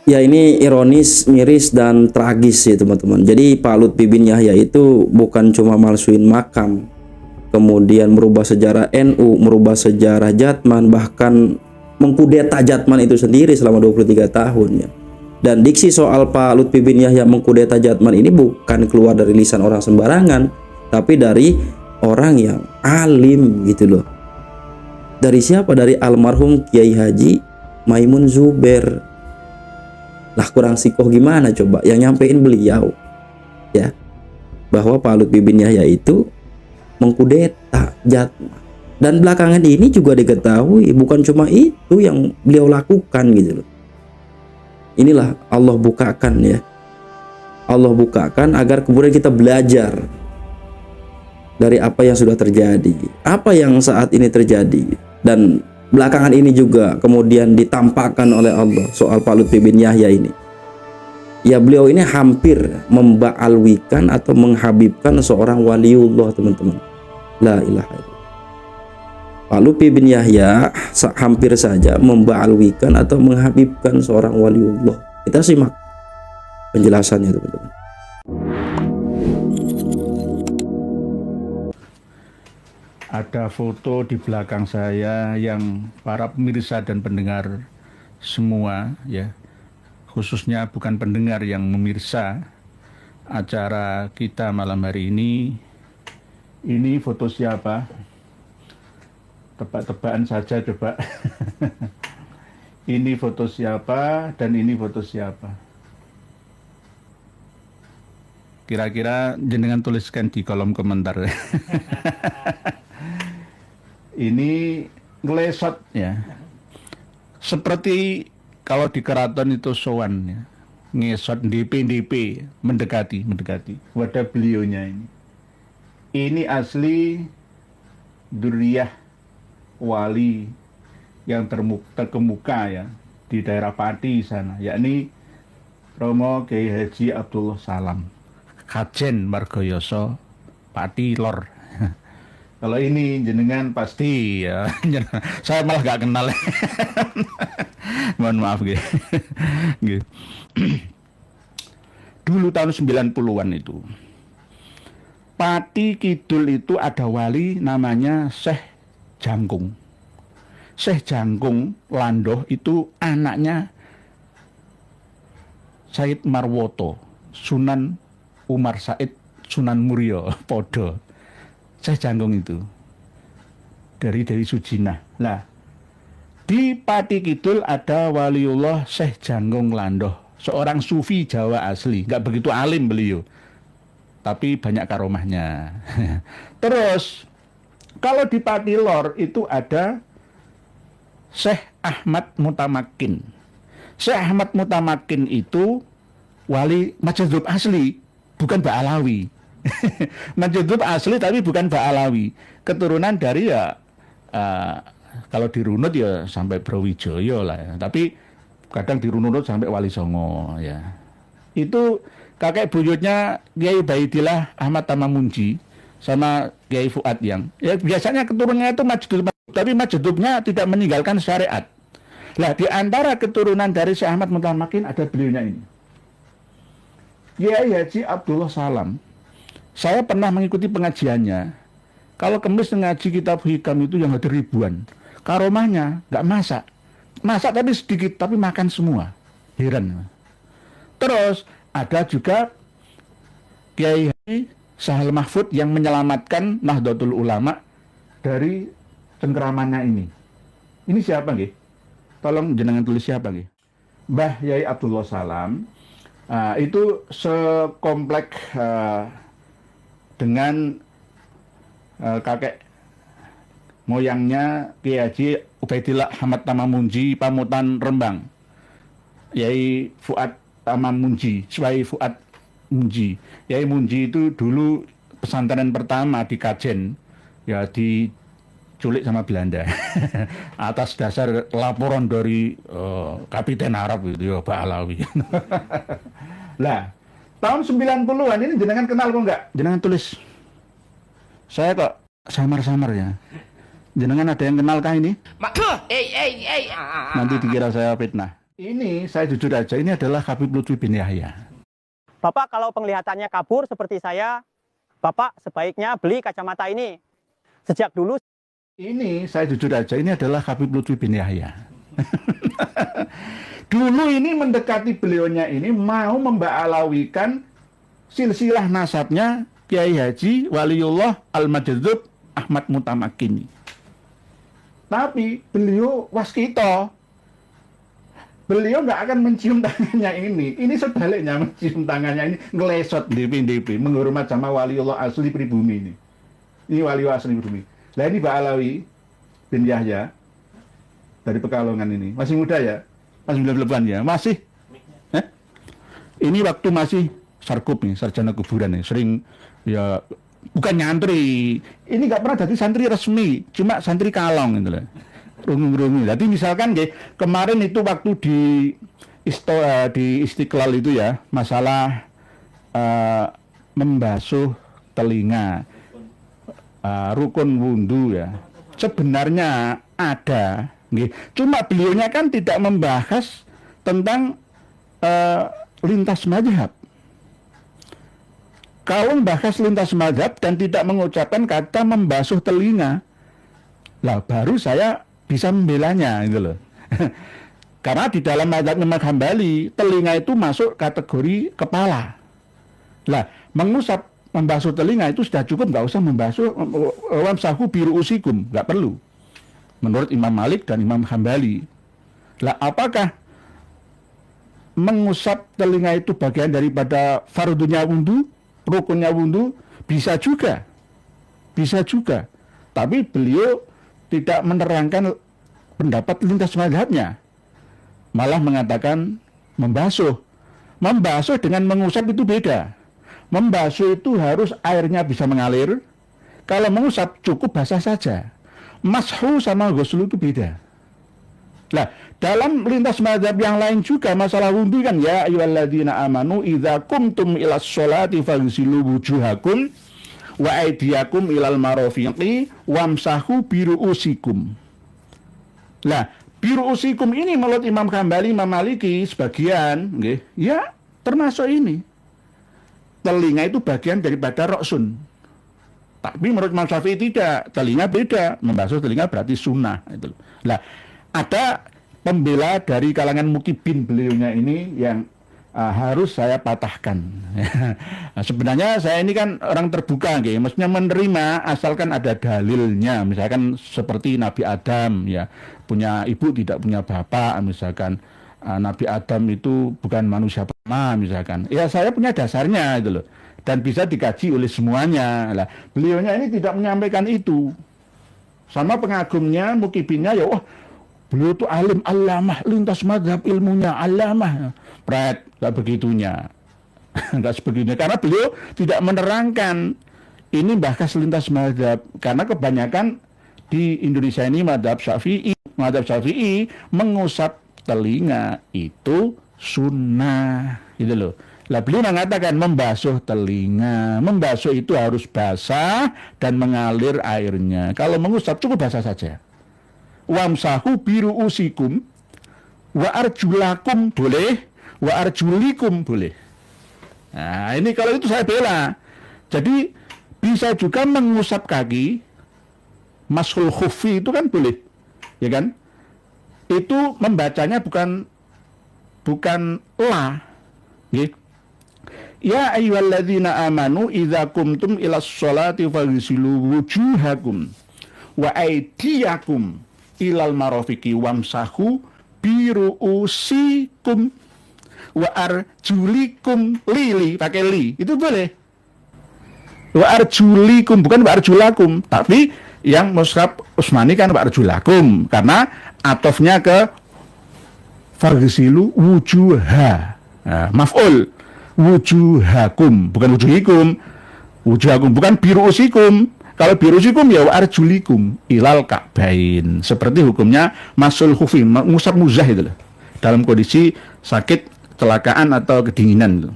Ya ini ironis, miris dan tragis sih teman-teman. Jadi Pak Lutfi bin Yahya itu bukan cuma malsuin makam, kemudian merubah sejarah NU, merubah sejarah Jatman, bahkan mengkudeta Jatman itu sendiri selama 23 tahun ya. Dan diksi soal Pak Lutfi bin Yahya mengkudeta Jatman ini bukan keluar dari lisan orang sembarangan, tapi dari orang yang alim gitu loh. Dari siapa? Dari almarhum Kiai Haji Maimun Zuber. Lah kurang sikoh gimana coba yang nyampein beliau ya, bahwa Pak Lutfi bin Yahya itu mengkudeta Jatman. Dan belakangan ini juga diketahui bukan cuma itu yang beliau lakukan gitu loh. Inilah Allah bukakan ya, Allah bukakan agar kemudian kita belajar dari apa yang sudah terjadi, apa yang saat ini terjadi. Dan belakangan ini juga kemudian ditampakkan oleh Allah soal Pak Lutfi bin Yahya ini. Ya beliau ini hampir memba'alwikan atau menghabibkan seorang waliullah teman-teman. La ilaha illallah. Pak Lutfi bin Yahya hampir saja memba'alwikan atau menghabibkan seorang waliullah. Kita simak penjelasannya teman-teman. Ada foto di belakang saya yang para pemirsa dan pendengar semua ya, khususnya bukan pendengar yang memirsa acara kita malam hari ini. Ini foto siapa? Tebak-tebakan saja coba. Ini foto siapa dan ini foto siapa? Kira-kira jenengan tuliskan di kolom komentar. Ini ngelesot ya, seperti kalau di keraton itu sowan ya, ngesot DP mendekati wadah beliaunya ini asli duriyah wali yang terkemuka ya di daerah Pati sana, yakni Romo Kiai Haji Abdullah Salam Kajen Margoyoso Pati Lor. Kalau ini jenengan pasti ya, saya malah gak kenal. Mohon maaf gitu. Dulu tahun 90-an itu, Pati Kidul itu ada wali namanya Syekh Jangkung. Syekh Jangkung Landoh itu anaknya Said Marwoto, Sunan Umar Said, Sunan Muria, Podo. Syekh Jangkung itu dari Sujinah. Nah, di Pati Kidul ada waliullah Syekh Jangkung Landoh, seorang sufi Jawa asli, nggak begitu alim beliau, tapi banyak karomahnya. Terus kalau di Pati Lor itu ada Syekh Ahmad Mutamakin. Syekh Ahmad Mutamakin itu wali Majdzub asli, bukan Ba'alawi. Majdzub asli tapi bukan Ba'alawi. Keturunan dari ya kalau dirunut ya sampai Brawijaya lah ya. Tapi kadang dirunut sampai Wali Songo ya. Itu kakek buyutnya Kiai Baidillah Ahmad Tamamunji sama Kiai Fuad yang ya biasanya keturunannya itu Majdzub, tapi Majdzubnya tidak meninggalkan syariat. Lah di antara keturunan dari Syekh Ahmad Mutamakin ada beliaunya ini, Kiai Haji Abdullah Salam. Saya pernah mengikuti pengajiannya. Kalau kemis ngaji kitab hikam itu yang ada ribuan. Karomahnya nggak masak. Masak tapi sedikit, tapi makan semua. Heran. Terus ada juga Kiai Haji Sahal Mahfud yang menyelamatkan Nahdlatul Ulama dari cengkeramannya ini. Ini siapa nggih? Tolong jenengan tulis siapa nggih? Mbah Yai Abdullah Salam. Itu sekomplek dengan kakek moyangnya Kiai Haji Ubaidillah Ahmad Tamamunji Pamutan Rembang, Yai Fuad Tamamunji, Swai Fuad Munji. Yai Munji itu dulu pesantren pertama di Kajen, ya diculik sama Belanda atas dasar laporan dari Kapiten Arab itu ya Ba'alawi. Lah tahun 90-an ini jenengan kenal kok enggak? Jenengan tulis. Saya kok samar-samar ya. Jenengan ada yang kenal kah ini? Nanti dikira saya fitnah. Ini saya jujur aja, ini adalah Habib Lutfi bin Yahya. Bapak kalau penglihatannya kabur seperti saya, Bapak sebaiknya beli kacamata ini. Sejak dulu Ini saya jujur aja, ini adalah Habib Lutfi bin Yahya. Dulu ini mendekati beliaunya ini mau memba'alawikan silsilah nasabnya Kiai Haji Waliullah Al-Majdzub Ahmad Mutamakin. Tapi beliau waskito. Beliau nggak akan mencium tangannya ini. Ini sebaliknya mencium tangannya ini, ngelesot DP, menghormat sama Waliullah asli pribumi ini. Ini Waliullah asli pribumi. Nah ini Pak Alawi bin Yahya dari Pekalongan ini. Masih muda ya? Masih 98 ya? Masih? Ini waktu masih sarkup nih, sarjana kuburan nih. Sering ya bukan nyantri. Ini nggak pernah jadi santri resmi, cuma santri kalong gitu loh. Rungu-rungu. Jadi misalkan kemarin itu waktu di Istiqlal itu ya, masalah membasuh telinga, rukun wudhu ya. Sebenarnya ada, cuma beliaunya kan tidak membahas tentang lintas mazhab. Kalau membahas lintas mazhab dan tidak mengucapkan kata membasuh telinga, lah baru saya bisa membelanya gitu loh. Karena di dalam mazhab Imam Hambali telinga itu masuk kategori kepala. Lah mengusap membasuh telinga itu sudah cukup, nggak usah membasuh wamsahu biru usikum, nggak perlu. Menurut Imam Malik dan Imam Hambali. Lah apakah mengusap telinga itu bagian daripada fardunya wudhu, rukunnya wudhu? Bisa juga. Bisa juga. Tapi beliau tidak menerangkan pendapat lintas mazhabnya. Malah mengatakan membasuh. Membasuh dengan mengusap itu beda. Membasuh itu harus airnya bisa mengalir. Kalau mengusap cukup basah saja. Mashu sama ghusl itu beda. Nah, dalam lintas mazhab yang lain juga masalah wudhu kan ya ayyuhalladzina amanu idza qumtum ilas sholati faghsilu wujuhakum wa aydiyakum ilal marafiqi wamsahu biruusikum. Lah, biruusikum ini menurut Imam Hambali, Imam Maliki sebagian, ya termasuk ini. Telinga itu bagian daripada roksun. Tapi menurut Imam Syafi'i tidak, telinga beda. Membasuh telinga berarti sunnah. Itu. Lah, ada pembela dari kalangan mukibin beliaunya ini yang harus saya patahkan. Nah, sebenarnya saya ini kan orang terbuka, maksudnya menerima asalkan ada dalilnya. Misalkan seperti Nabi Adam, ya punya ibu tidak punya bapak, misalkan Nabi Adam itu bukan manusia pertama, misalkan. Ya saya punya dasarnya itu loh, dan bisa dikaji oleh semuanya. Lah, beliaunya ini tidak menyampaikan itu. Sama pengagumnya, mukibinnya, ya beliau itu alim allamah, lintas mazhab ilmunya allamah. Pret, nggak begitunya. Nggak sebegitunya. Karena beliau tidak menerangkan ini bahkan lintas mazhab. Karena kebanyakan di Indonesia ini mazhab Syafi'i mengusap telinga itu sunnah. Gitu loh. Lah beliau mengatakan membasuh telinga. Membasuh itu harus basah dan mengalir airnya. Kalau mengusap cukup basah saja. Wamsahu biru usikum wa arjulakum boleh, wa arjulikum boleh. Nah ini kalau itu saya bela. Jadi bisa juga mengusap kaki, mashul khuffi itu kan boleh, ya kan? Itu membacanya bukan la, gitu. Ya ayyuhalladzina amanu idza qumtum ilas sholati faghsilu wujuhakum wa aydiyakum ilal marafiqi wamsahu biruusikum wa arjulikum lili, pakai li itu boleh. Wa arjulikum bukan wa arjulakum, tapi yang mushaf Utsmani kan wa arjulakum karena atofnya ke farghsilu wujuha. Nah, maf'ul wujuhakum bukan wujuhikum. Wujuhakum bukan biruusikum. Kalau birusikum ya arjulikum ilal ka'bain. Seperti hukumnya masul khufi, musab muzah itu loh. Dalam kondisi sakit, kecelakaan atau kedinginan itu.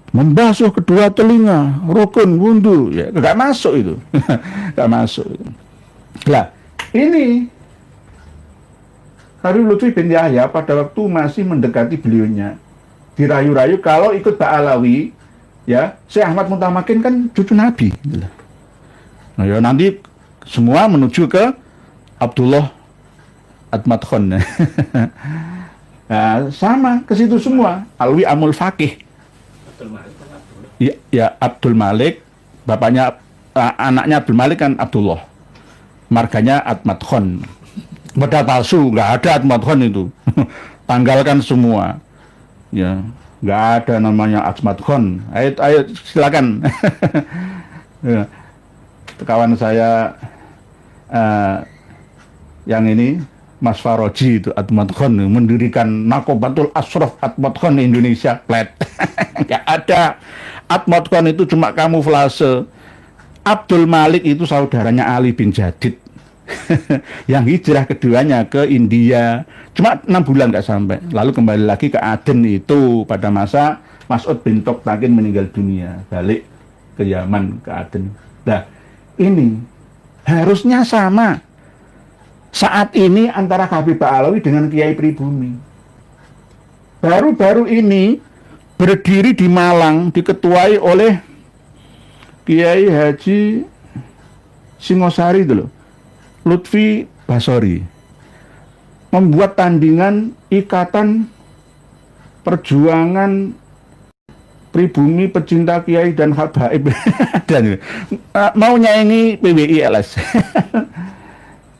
Membasuh kedua telinga, rukun wudhu, ya enggak masuk itu. Enggak masuk itu. Lah, ini Habib Lutfi bin Yahya pada waktu masih mendekati beliaunya, dirayu-rayu kalau ikut Ba'alawi, ya, Syekh Ahmad Muntamakin kan cucu Nabi. Nah, ya nanti semua menuju ke Abdullah Atmat Khan. Nah, sama ke situ semua. Alwi Amul Fakih. Ya, Abdul Malik, bapaknya, anaknya Abdul Malik kan Abdullah. Marganya Atmat Khan. Modal palsu, nggak ada Atmat Khan itu. Tanggalkan semua. Ya, nggak ada namanya Atmat Khan. Ayo silakan. Ya. Kawan saya yang ini Mas Faroji itu Atmat Khan mendirikan Nakobatul Ashraf Atmat Khan Indonesia plat. Nggak ada. Atmat Khan itu cuma kamuflase. Abdul Malik itu saudaranya Ali bin Jadid. Yang hijrah keduanya ke India cuma 6 bulan nggak sampai, lalu kembali lagi ke Aden itu pada masa Mas'ud bin Toktakin meninggal dunia, balik ke Yaman, ke Aden. Nah, ini harusnya sama saat ini antara Habib Ba'alawi dengan Kiai Pribumi. Baru-baru ini berdiri di Malang, diketuai oleh Kiai Haji Singosari itu loh, Lutfi Basori, membuat tandingan Ikatan Perjuangan Pribumi Pecinta Kiai dan Habaib. Dan mau nyanyi PBI LS.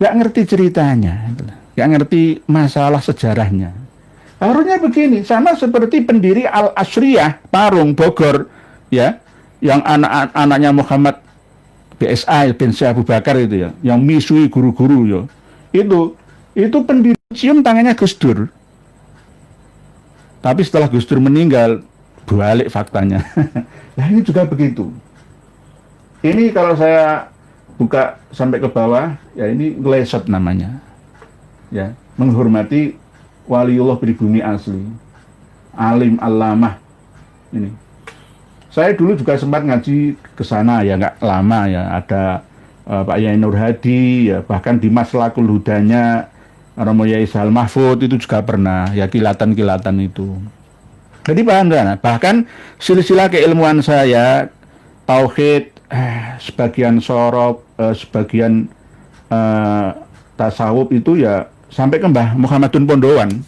Gak ngerti ceritanya, gak ngerti masalah sejarahnya. Harusnya begini, sama seperti pendiri Al-Asriyah Parung Bogor, ya, yang anak-anaknya Muhammad BSA bin Syekh Abu Bakar itu ya, yang misui guru-guru ya. Itu pendiri cium tangannya Gus Dur. Tapi setelah Gus Dur meninggal, balik faktanya. Nah, ini juga begitu. Ini kalau saya buka sampai ke bawah, ya ini ngelesot namanya. Ya, menghormati waliullah pribumi asli. Alim allamah. Ini. Saya dulu juga sempat ngaji ke sana ya, nggak lama ya. Ada Pak Yai Nur Hadi, ya, bahkan di Maslakul Hudanya Romo Yai Sahal Mahfud itu juga pernah, ya, kilatan-kilatan itu. Jadi bahkan silsilah keilmuan saya, tauhid, sebagian sorop, sebagian tasawuf itu ya sampai ke Mbah Muhammadun Pondowan.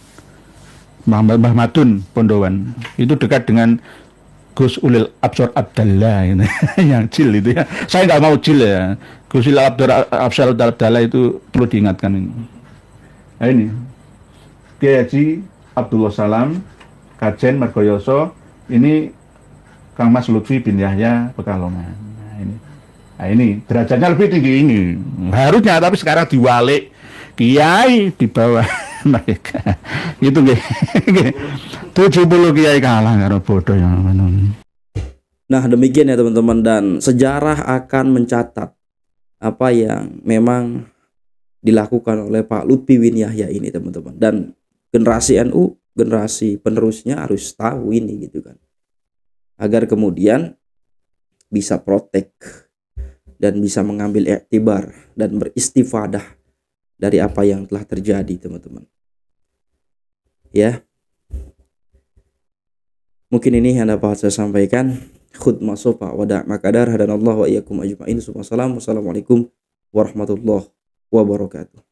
Mbah Madun Pondowan itu dekat dengan Gus Ulil Absar Abdallah ini, yang jil itu ya. Saya nggak mau jil ya. Gus Ulil Absar Abdallah itu perlu diingatkan ini. Nah ini Kiai Haji Abdullah Salam Kajen Margoyoso, ini Kang Mas Lutfi bin Yahya Pekalongan. Nah ini derajatnya lebih tinggi ini. Harusnya, tapi sekarang diwalik kiai di bawah mereka. Gitu nggih. 70 kiai kalah karo bodoh yang menun. Nah, demikian ya teman-teman, dan sejarah akan mencatat apa yang memang dilakukan oleh Pak Lutfi bin Yahya ini teman-teman. Dan generasi NU, generasi penerusnya harus tahu ini gitu kan. Agar kemudian bisa protek dan bisa mengambil iktibar dan beristifadah dari apa yang telah terjadi teman-teman. Ya. Mungkin ini yang dapat saya sampaikan. Khutbah sofa wada' makadar hadanallahu wa iyyakum ajma'in. Wassalamualaikum warahmatullahi wabarakatuh.